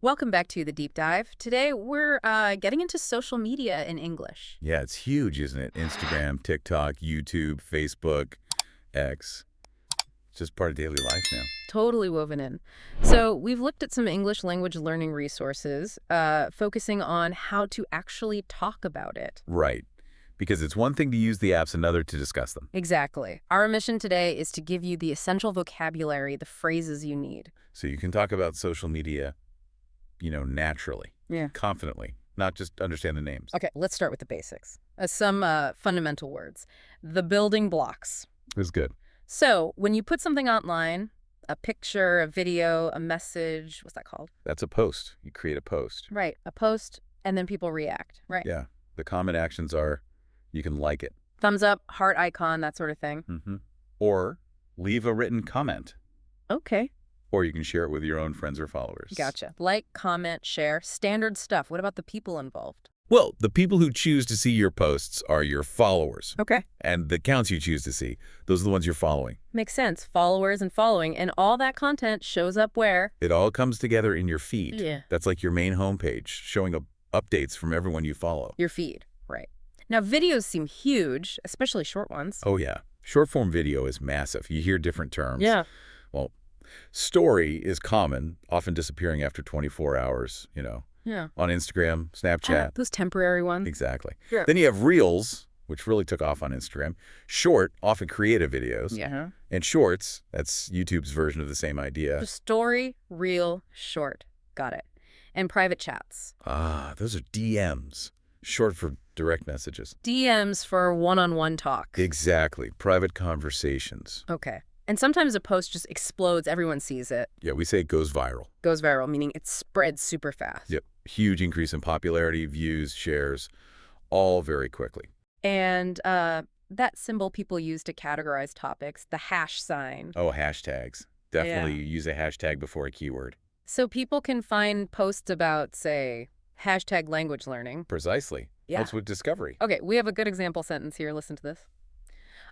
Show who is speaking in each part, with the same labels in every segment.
Speaker 1: Welcome back to The Deep Dive. Today, we're getting into social media in English.
Speaker 2: Yeah, it's huge, isn't it? Instagram, TikTok, YouTube, Facebook, X. It's just part of daily life now.
Speaker 1: Totally woven in. So, we've looked at some English language learning resources, focusing on how to actually talk about it.
Speaker 2: Right. Because it's one thing to use the apps, another to discuss them.
Speaker 1: Exactly. Our mission today is to give you the essential vocabulary, the phrases you need.
Speaker 2: So you can talk about social media, naturally,
Speaker 1: Yeah.
Speaker 2: confidently, not just understand the names.
Speaker 1: Okay, let's start with the basics. Some fundamental words. The building blocks.
Speaker 2: It was good.
Speaker 1: So, when you put something online, a picture, a video, a message, what's that called?
Speaker 2: That's a post. You create a post.
Speaker 1: Right, a post, and then people react. Right.
Speaker 2: Yeah. The common actions are you can like it.
Speaker 1: Thumbs up, heart icon, that sort of thing.
Speaker 2: Or leave a written comment.
Speaker 1: Okay.
Speaker 2: Or you can share it with your own friends or followers.
Speaker 1: Gotcha. Like, comment, share, standard stuff. What about the people involved?
Speaker 2: Well, the people who choose to see your posts are your followers.
Speaker 1: Okay.
Speaker 2: And the accounts you choose to see, those are the ones you're following.
Speaker 1: Makes sense. Followers and following, and all that content shows up where?
Speaker 2: It all comes together in your feed.
Speaker 1: Yeah.
Speaker 2: That's like your main homepage, showing up updates from everyone you follow.
Speaker 1: Your feed. Right. Now, videos seem huge, especially short ones.
Speaker 2: Oh, yeah. Short-form video is massive. You hear different terms.
Speaker 1: Yeah.
Speaker 2: Well, story is common, often disappearing after 24 hours,
Speaker 1: Yeah.
Speaker 2: on Instagram, Snapchat.
Speaker 1: Those temporary ones.
Speaker 2: Exactly.
Speaker 1: Sure.
Speaker 2: Then you have Reels, which really took off on Instagram. Short, often creative videos.
Speaker 1: Yeah.
Speaker 2: And Shorts, that's YouTube's version of the same idea.
Speaker 1: The story, reel, short. Got it. And private chats.
Speaker 2: Ah, those are DMs, short for direct messages.
Speaker 1: DMs for one-on-one talk.
Speaker 2: Exactly. Private conversations.
Speaker 1: Okay. And sometimes a post just explodes. Everyone sees it.
Speaker 2: Yeah, we say it goes viral.
Speaker 1: Goes viral, meaning it spreads super fast.
Speaker 2: Yep. Huge increase in popularity, views, shares, all very quickly.
Speaker 1: And that symbol people use to categorize topics, the hash sign.
Speaker 2: Oh, hashtags. Definitely use a hashtag before a keyword.
Speaker 1: So people can find posts about, say, hashtag language learning.
Speaker 2: Precisely.
Speaker 1: Yeah.
Speaker 2: Helps with discovery.
Speaker 1: Okay, we have a good example sentence here. Listen to this.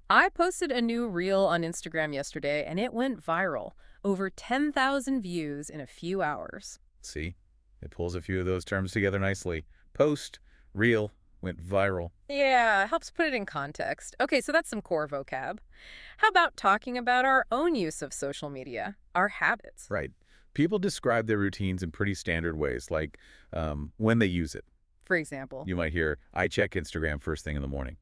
Speaker 1: I posted a new reel on Instagram yesterday, and it went viral. Over 10,000 views in a few hours.
Speaker 2: See? It pulls a few of those terms together nicely. Post, reel, went viral.
Speaker 1: Yeah, it helps put it in context. Okay, so that's some core vocab. How about talking about our own use of social media, our habits?
Speaker 2: Right. People describe their routines in pretty standard ways, like when they use it.
Speaker 1: For example,
Speaker 2: You might hear, I check Instagram first thing in the morning.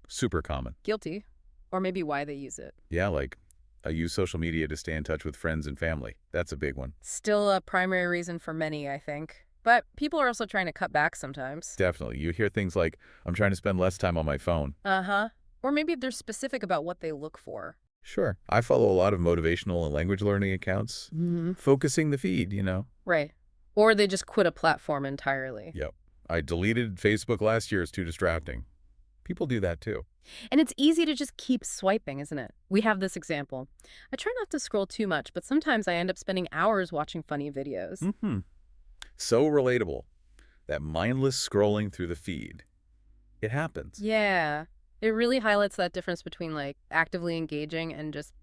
Speaker 2: Super common.
Speaker 1: guilty, or maybe why they use it.
Speaker 2: Yeah, like I use social media to stay in touch with friends and family. That's a big one.
Speaker 1: Still a primary reason for many, I think. But people are also trying to cut back sometimes.
Speaker 2: Definitely. You hear things like, I'm trying to spend less time on my phone.
Speaker 1: Uh-huh. Or maybe they're specific about what they look for.
Speaker 2: Sure. I follow a lot of motivational and language learning accounts, focusing the feed,
Speaker 1: Right. Or they just quit a platform entirely.
Speaker 2: Yep. I deleted Facebook last year. It's too distracting. People do that too.
Speaker 1: And it's easy to just keep swiping, isn't it? We have this example. I try not to scroll too much, but sometimes I end up spending hours watching funny videos.
Speaker 2: So relatable. That mindless scrolling through the feed. It happens.
Speaker 1: Yeah. It really highlights that difference between, like, actively engaging and just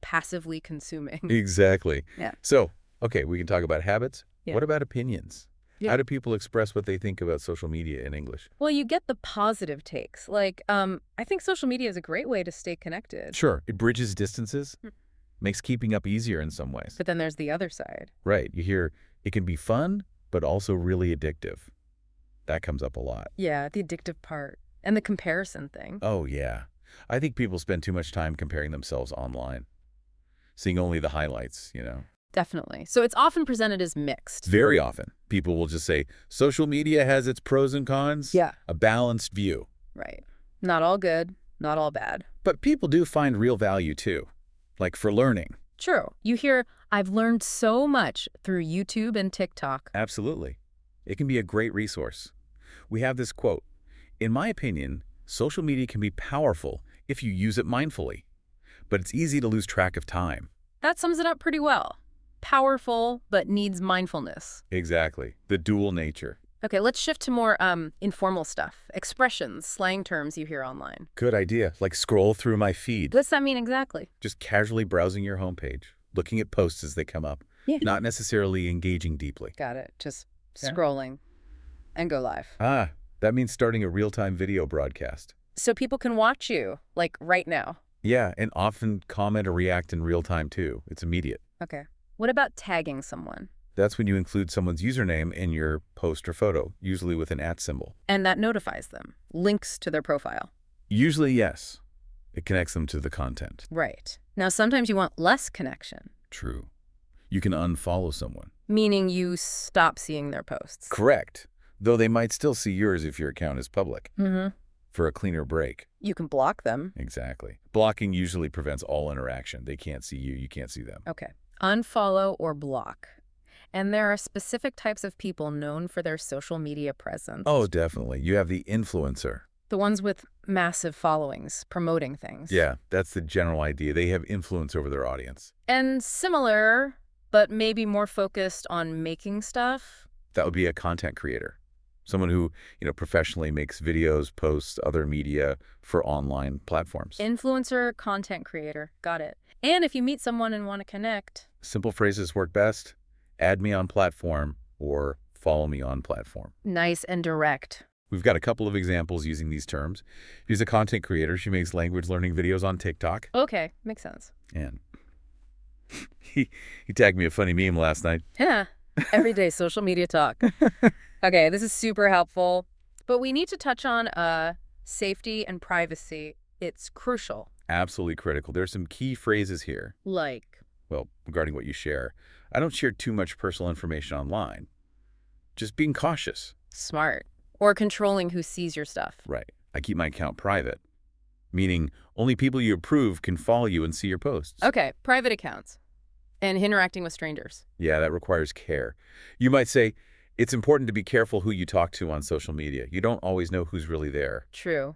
Speaker 1: passively consuming.
Speaker 2: Exactly.
Speaker 1: Yeah.
Speaker 2: So, okay, we can talk about habits.
Speaker 1: Yeah.
Speaker 2: What about opinions?
Speaker 1: Yeah.
Speaker 2: How do people express what they think about social media in English?
Speaker 1: Well, you get the positive takes. Like, I think social media is a great way to stay connected.
Speaker 2: Sure. It bridges distances, makes keeping up easier in some ways.
Speaker 1: But then there's the other side.
Speaker 2: Right. You hear it can be fun, but also really addictive. That comes up a lot.
Speaker 1: Yeah, the addictive part. And the comparison thing.
Speaker 2: Oh, yeah. I think people spend too much time comparing themselves online, seeing only the highlights,
Speaker 1: Definitely. So it's often presented as mixed.
Speaker 2: Very often, people will just say, social media has its pros and cons.
Speaker 1: Yeah.
Speaker 2: A balanced view.
Speaker 1: Right. Not all good, not all bad.
Speaker 2: But people do find real value, too, like for learning.
Speaker 1: True. You hear, I've learned so much through YouTube and TikTok.
Speaker 2: Absolutely. It can be a great resource. We have this quote, in my opinion, social media can be powerful if you use it mindfully, but it's easy to lose track of time.
Speaker 1: That sums it up pretty well. Powerful, but needs mindfulness.
Speaker 2: Exactly. The dual nature.
Speaker 1: Okay, let's shift to more informal stuff. Expressions, slang terms you hear online.
Speaker 2: Good idea. Like scroll through my feed.
Speaker 1: What's that mean exactly?
Speaker 2: Just casually browsing your homepage, looking at posts as they come up.
Speaker 1: Yeah.
Speaker 2: not necessarily engaging deeply.
Speaker 1: Got it. Just
Speaker 2: Yeah.
Speaker 1: scrolling and go live.
Speaker 2: Ah, that means starting a real-time video broadcast.
Speaker 1: So people can watch you, like right now.
Speaker 2: Yeah, and often comment or react in real time too. It's immediate.
Speaker 1: Okay. What about tagging someone?
Speaker 2: That's when you include someone's username in your post or photo, usually with an @ symbol.
Speaker 1: And that notifies them, links to their profile.
Speaker 2: Usually, yes. It connects them to the content.
Speaker 1: Right. Now, sometimes you want less connection,
Speaker 2: True. You can unfollow someone.
Speaker 1: meaning you stop seeing their posts.
Speaker 2: Correct. Though they might still see yours if your account is public.
Speaker 1: Mm-hmm.
Speaker 2: For a cleaner break.
Speaker 1: You can block them.
Speaker 2: Exactly. Blocking usually prevents all interaction. They can't see you, you can't see them.
Speaker 1: Okay. Unfollow or block. And there are specific types of people known for their social media presence.
Speaker 2: Oh, definitely. You have the influencer.
Speaker 1: The ones with massive followings, promoting things.
Speaker 2: Yeah, that's the general idea. They have influence over their audience.
Speaker 1: And similar, but maybe more focused on making stuff.
Speaker 2: That would be a content creator. Someone who, professionally makes videos, posts, other media for online platforms.
Speaker 1: Influencer, content creator. Got it. And if you meet someone and want to connect.
Speaker 2: Simple phrases work best. Add me on platform or follow me on platform.
Speaker 1: Nice and direct.
Speaker 2: We've got a couple of examples using these terms. She's a content creator. She makes language learning videos on TikTok.
Speaker 1: Okay, makes sense.
Speaker 2: And he tagged me a funny meme last night.
Speaker 1: Yeah, everyday social media talk. Okay, this is super helpful. But we need to touch on safety and privacy. It's crucial.
Speaker 2: Absolutely critical. There's some key phrases here.
Speaker 1: Like?
Speaker 2: Well, regarding what you share. I don't share too much personal information online. Just being cautious.
Speaker 1: Smart. Or controlling who sees your stuff.
Speaker 2: Right. I keep my account private, meaning only people you approve can follow you and see your posts.
Speaker 1: Okay, private accounts. And interacting with strangers.
Speaker 2: Yeah, that requires care. You might say, it's important to be careful who you talk to on social media. You don't always know who's really there.
Speaker 1: True.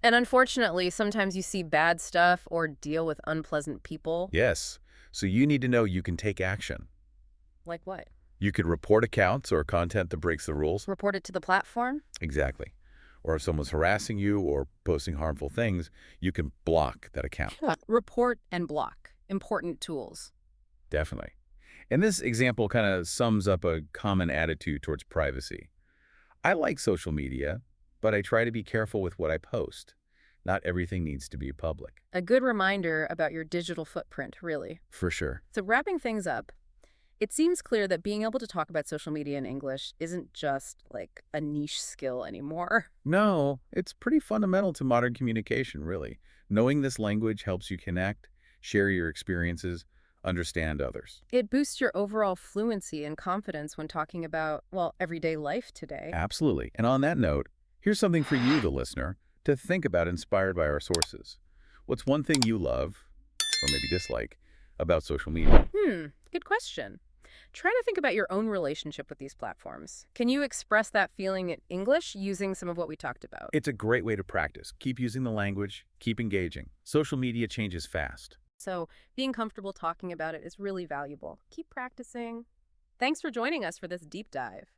Speaker 1: And unfortunately, sometimes you see bad stuff or deal with unpleasant people.
Speaker 2: Yes. So you need to know you can take action.
Speaker 1: Like what?
Speaker 2: You could report accounts or content that breaks the rules.
Speaker 1: Report it to the platform?
Speaker 2: Exactly. Or if someone's harassing you or posting harmful things, you can block that account.
Speaker 1: Report and block. Important tools.
Speaker 2: Definitely. And this example kind of sums up a common attitude towards privacy. I like social media, but I try to be careful with what I post. Not everything needs to be public.
Speaker 1: A good reminder about your digital footprint, really.
Speaker 2: For sure.
Speaker 1: So wrapping things up, it seems clear that being able to talk about social media in English isn't just like a niche skill anymore.
Speaker 2: No, it's pretty fundamental to modern communication, really. Knowing this language helps you connect, share your experiences, understand others.
Speaker 1: It boosts your overall fluency and confidence when talking about, well, everyday life today.
Speaker 2: Absolutely. And on that note, here's something for you, the listener, to think about inspired by our sources. What's one thing you love, or maybe dislike, about social media?
Speaker 1: Good question. Try to think about your own relationship with these platforms. Can you express that feeling in English using some of what we talked about?
Speaker 2: It's a great way to practice. Keep using the language, keep engaging. Social media changes fast.
Speaker 1: So being comfortable talking about it is really valuable. Keep practicing. Thanks for joining us for this deep dive.